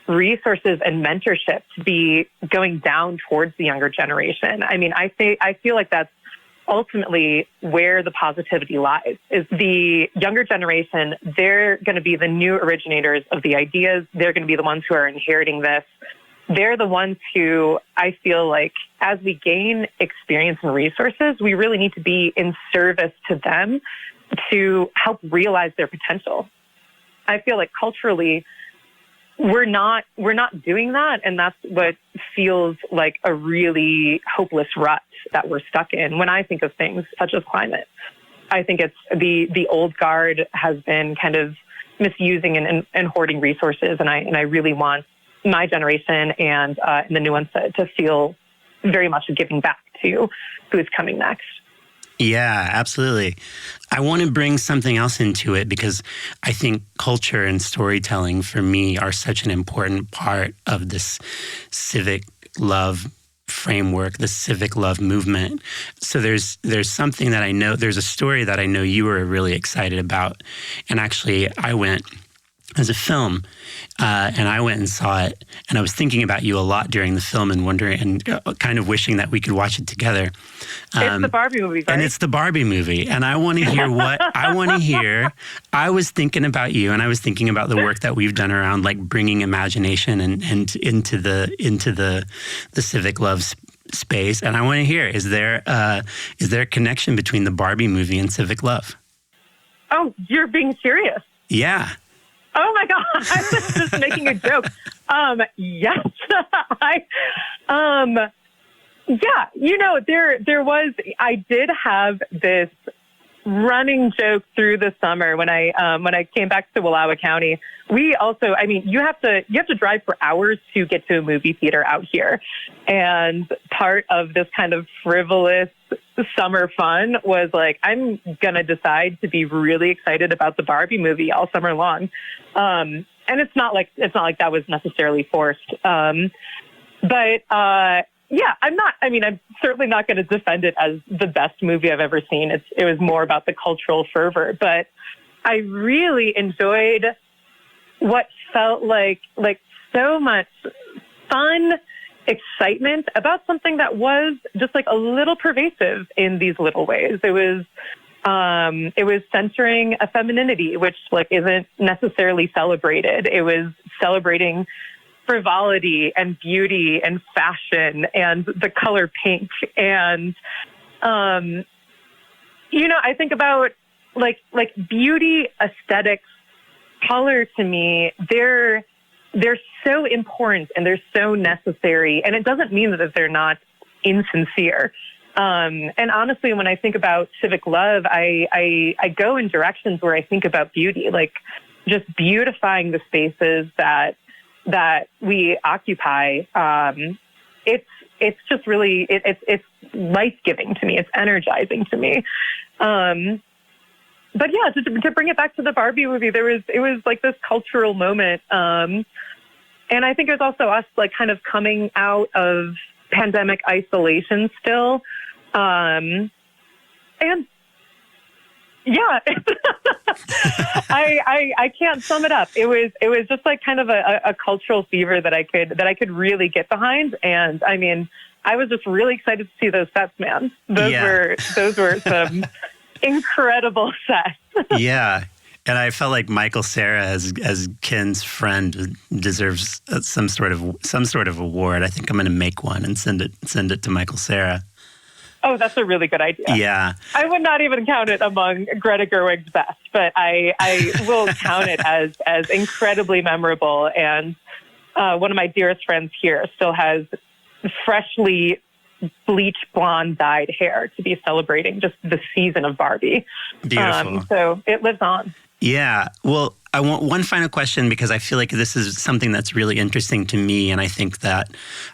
resources and mentorship to be going down towards the younger generation. I mean, I feel like that's ultimately where the positivity lies, is the younger generation. They're going to be the new originators of the ideas. They're going to be the ones who are inheriting this. They're the ones who I feel like as we gain experience and resources, we really need to be in service to them to help realize their potential. I feel like culturally, we're not doing that. And that's what feels like a really hopeless rut that we're stuck in when I think of things such as climate. I think it's the old guard has been kind of misusing and hoarding resources. And I really want my generation and the new ones to feel very much giving back to who's coming next. Yeah, absolutely. I want to bring something else into it because I think culture and storytelling for me are such an important part of this civic love framework, the civic love movement. So there's something that I know, there's a story that I know you were really excited about. And actually I went as a film, and I went and saw it, and I was thinking about you a lot during the film and wondering and kind of wishing that we could watch it together. It's the Barbie movie, right? And it's the Barbie movie, and I want to hear what I want to hear. I was thinking about you, and I was thinking about the work that we've done around bringing imagination and into the civic love space, and I want to hear: is there a connection between the Barbie movie and civic love? Oh, you're being serious? Yeah. Oh my God, I was just making a joke. Yes. I did have this running joke through the summer when I came back to Wallowa County. We also, you have to drive for hours to get to a movie theater out here. And part of this kind of frivolous summer fun was I'm going to decide to be really excited about the Barbie movie all summer long. And it's not like that was necessarily forced. But I'm certainly not going to defend it as the best movie I've ever seen. It was more about the cultural fervor, but I really enjoyed what felt like so much fun excitement about something that was just like a little pervasive in these little ways. It was centering a femininity, which like isn't necessarily celebrated. It was celebrating frivolity and beauty and fashion and the color pink. And, I think about like beauty, aesthetics, color to me, they're so important and they're so necessary. And it doesn't mean that they're not insincere. And honestly, when I think about civic love, I go in directions where I think about beauty, like just beautifying the spaces that we occupy. It's just really, it's life-giving to me. It's energizing to me. But yeah, to bring it back to the Barbie movie, it was like this cultural moment. And I think it was also us like kind of coming out of pandemic isolation still. And yeah, I can't sum it up. It was just like kind of a cultural fever that I could really get behind. And I mean, I was just really excited to see those sets, man. Those were some incredible sets. Yeah. And I felt like Michael Cera as Ken's friend deserves some sort of award. I think I'm going to make one and send it to Michael Cera. Oh, that's a really good idea. Yeah. I would not even count it among Greta Gerwig's best, but I will count it as incredibly memorable. And one of my dearest friends here still has freshly bleach blonde dyed hair to be celebrating just the season of Barbie. Beautiful. So it lives on. Yeah. Well, I want one final question because I feel like this is something that's really interesting to me, and I think that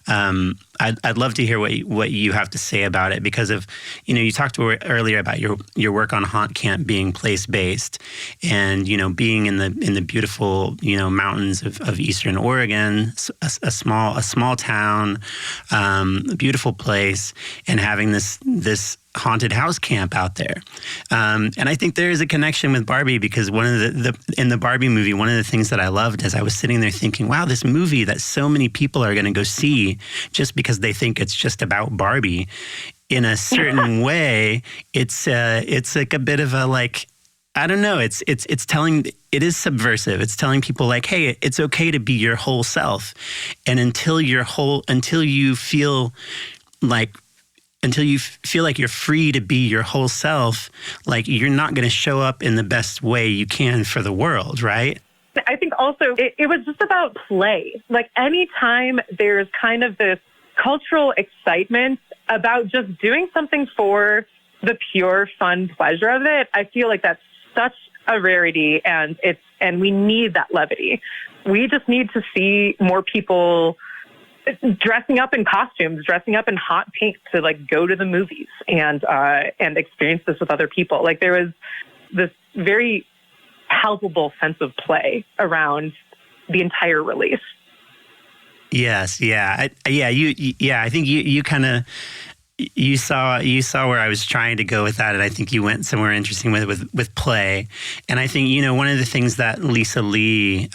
I'd love to hear what you have to say about it because of you talked earlier about your work on Haunt Camp being place based, and being in the beautiful mountains of Eastern Oregon, a small town, a beautiful place, and having this haunted house camp out there. And I think there is a connection with Barbie because one of in the Barbie movie, one of the things that I loved is I was sitting there thinking, wow, this movie that so many people are going to go see just because they think it's just about Barbie, in a certain way, it's like a bit of a like, I don't know. It's telling, it is subversive. It's telling people like, hey, it's okay to be your whole self. And until you feel like you're free to be your whole self, like you're not going to show up in the best way you can for the world, right? I think also it was just about play. Like anytime there's kind of this cultural excitement about just doing something for the pure fun pleasure of it, I feel like that's such a rarity and we need that levity. We just need to see more people dressing up in costumes, dressing up in hot pink to like go to the movies and experience this with other people. Like there was this very palpable sense of play around the entire release. Yes, yeah, I think you kind of you saw where I was trying to go with that, and I think you went somewhere interesting with play. And I think one of the things that Lisa Lee,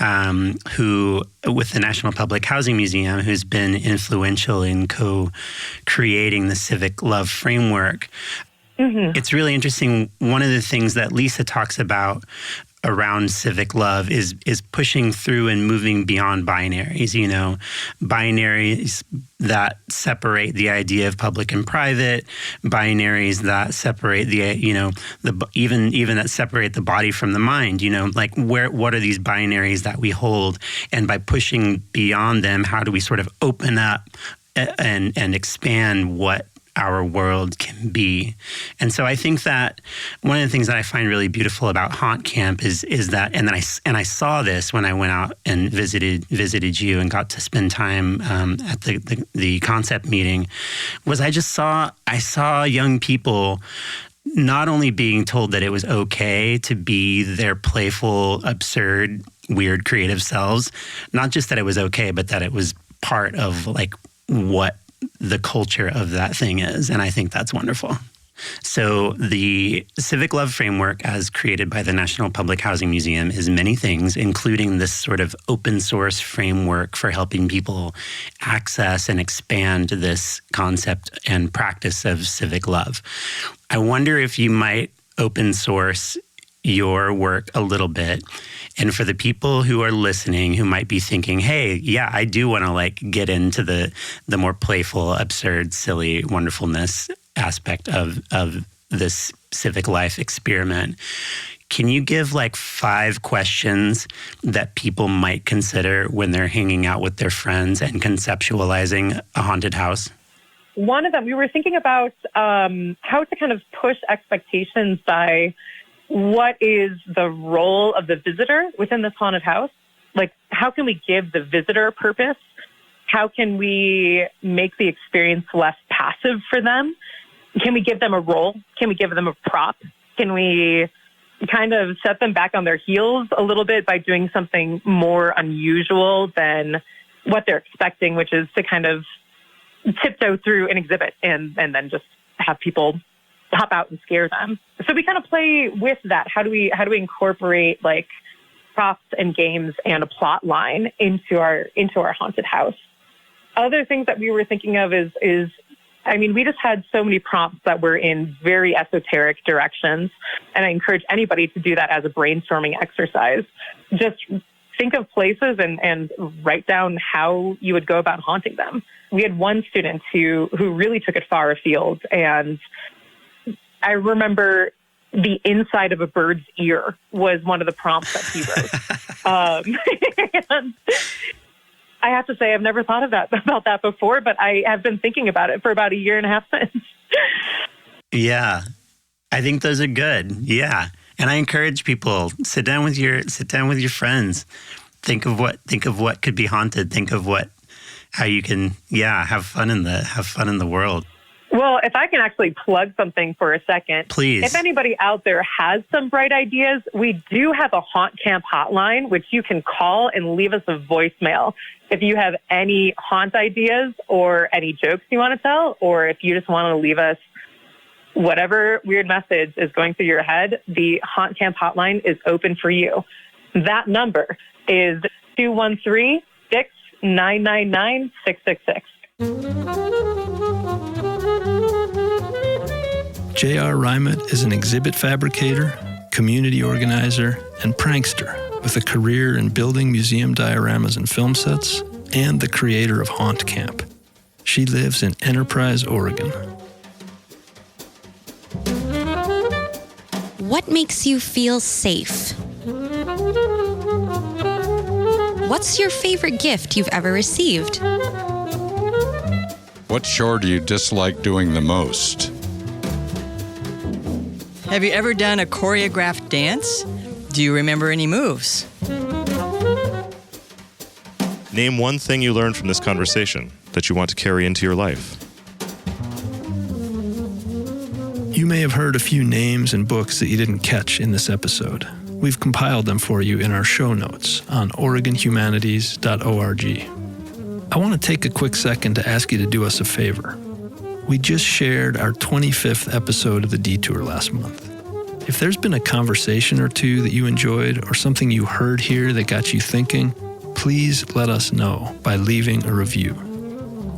who with the National Public Housing Museum, who's been influential in co-creating the Civic Love framework, it's really interesting. One of the things that Lisa talks about around civic love is pushing through and moving beyond binaries, binaries that separate the idea of public and private, binaries that separate the, even that separate the body from the mind, like what are these binaries that we hold? And by pushing beyond them, how do we sort of open up and expand what our world can be? And so I think that one of the things that I find really beautiful about Haunt Camp is that, and I saw this when I went out and visited you and got to spend time at the concept meeting, was I saw young people not only being told that it was okay to be their playful, absurd, weird, creative selves, not just that it was okay, but that it was part of like what the culture of that thing is. And I think that's wonderful. So the Civic Love Framework, as created by the National Public Housing Museum, is many things, including this sort of open source framework for helping people access and expand this concept and practice of civic love. I wonder if you might open source your work a little bit. And for the people who are listening who might be thinking, hey, yeah, I do want to like get into the more playful, absurd, silly wonderfulness aspect of this civic life experiment. Can you give like 5 questions that people might consider when they're hanging out with their friends and conceptualizing a haunted house? One of them, we were thinking about how to kind of push expectations by what is the role of the visitor within this haunted house? Like, how can we give the visitor purpose? How can we make the experience less passive for them? Can we give them a role? Can we give them a prop? Can we kind of set them back on their heels a little bit by doing something more unusual than what they're expecting, which is to kind of tiptoe through an exhibit and then just have people hop out and scare them. So we kind of play with that. How do we incorporate like props and games and a plot line into our haunted house? Other things that we were thinking of is I mean, we just had so many prompts that were in very esoteric directions, and I encourage anybody to do that as a brainstorming exercise. Just think of places and write down how you would go about haunting them. We had one student who really took it far afield, and I remember the inside of a bird's ear was one of the prompts that he wrote. And I have to say, I've never thought about that before, but I have been thinking about it for about 1.5 years since. Yeah, I think those are good. Yeah, and I encourage people, sit down with your friends. Think of what could be haunted. Think of how you can have fun in the world. Well, if I can actually plug something for a second. Please. If anybody out there has some bright ideas, we do have a Haunt Camp hotline, which you can call and leave us a voicemail. If you have any haunt ideas or any jokes you want to tell, or if you just want to leave us whatever weird message is going through your head, the Haunt Camp hotline is open for you. That number is 213-699-666. JR Rymut is an exhibit fabricator, community organizer, and prankster with a career in building museum dioramas and film sets, and the creator of Haunt Camp. She lives in Enterprise, Oregon. What makes you feel safe? What's your favorite gift you've ever received? What chore do you dislike doing the most? Have you ever done a choreographed dance? Do you remember any moves? Name one thing you learned from this conversation that you want to carry into your life. You may have heard a few names and books that you didn't catch in this episode. We've compiled them for you in our show notes on OregonHumanities.org. I want to take a quick second to ask you to do us a favor. We just shared our 25th episode of the Detour last month. If there's been a conversation or two that you enjoyed or something you heard here that got you thinking, please let us know by leaving a review.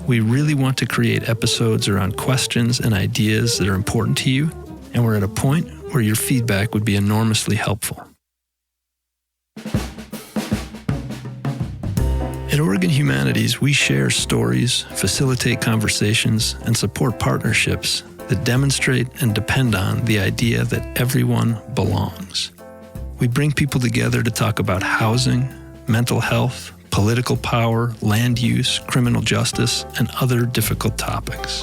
We really want to create episodes around questions and ideas that are important to you, and we're at a point where your feedback would be enormously helpful. At Oregon Humanities, we share stories, facilitate conversations, and support partnerships that demonstrate and depend on the idea that everyone belongs. We bring people together to talk about housing, mental health, political power, land use, criminal justice, and other difficult topics.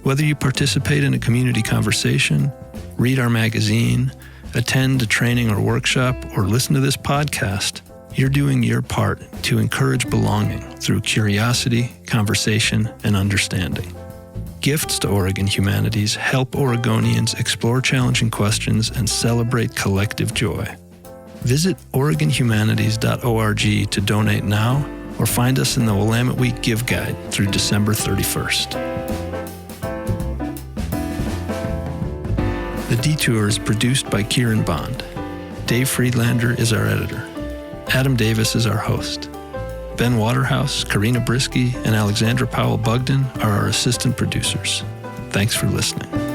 Whether you participate in a community conversation, read our magazine, attend a training or workshop, or listen to this podcast, you're doing your part to encourage belonging through curiosity, conversation, and understanding. Gifts to Oregon Humanities help Oregonians explore challenging questions and celebrate collective joy. Visit OregonHumanities.org to donate now or find us in the Willamette Week Give Guide through December 31st. The Detour is produced by Kieran Bond. Dave Friedlander is our editor. Adam Davis is our host. Ben Waterhouse, Karina Brisky, and Alexandra Powell-Bugden are our assistant producers. Thanks for listening.